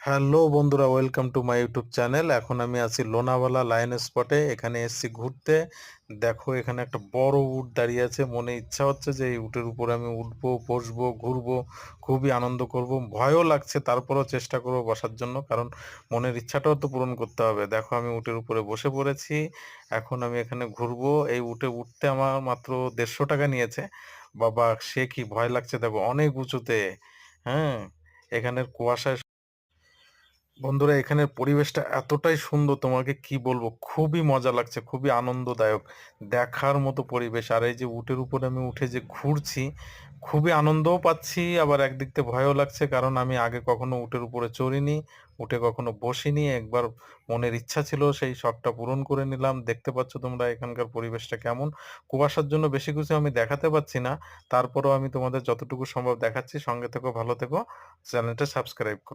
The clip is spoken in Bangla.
হ্যালো বন্ধুরা, welcome to my YouTube channel. এখন আমি আছি লোনাভালা লায়ন স্পটে। এখানে এসেছি ঘুরতে। দেখো, এখানে একটা বড় উট দাঁড়িয়ে আছে। মনে ইচ্ছা হচ্ছে যে এই উটের উপরে আমি উঠবো, বসবো, ঘুরবো, খুবই আনন্দ করব। ভয়ও লাগছে, তারপরেও চেষ্টা করবো বসার জন্য, কারণ মনের ইচ্ছাটাও তো পূরণ করতে হবে। দেখো, আমি উটের উপরে বসে পড়েছি। এখন আমি এখানে ঘুরবো। এই উটে উঠতে আমার মাত্র 150 টাকা নিয়েছে। বাবা, সে কি ভয় লাগছে! দেখো, অনেক উঁচুতে। হ্যাঁ, এখানের কুয়াশায়। বন্ধুরা, এখানের পরিবেশটা এতটাই সুন্দর, তোমাকে কি বলবো, খুবই মজা লাগছে, খুবই আনন্দদায়ক, দেখার মতো পরিবেশ। আর এই যে উটের উপরে আমি উঠে যে ঘুরছি, খুবই আনন্দও পাচ্ছি, আবার একদিক থেকে ভয়ও লাগছে, কারণ আমি আগে কখনো উটের উপরে চড়িনি, উঠে কখনো বসিনি। একবার মনের ইচ্ছা ছিল, সেই শখটা পূরণ করে নিলাম। দেখতে পাচ্ছ তোমরা এখানকার পরিবেশটা কেমন। কুয়াশার জন্য বেশি কিছু আমি দেখাতে পাচ্ছি না, তারপরেও আমি তোমাদের যতটুকু সম্ভব দেখাচ্ছি। সঙ্গে থেকো, ভালো থেকো, চ্যানেলটা সাবস্ক্রাইব করো।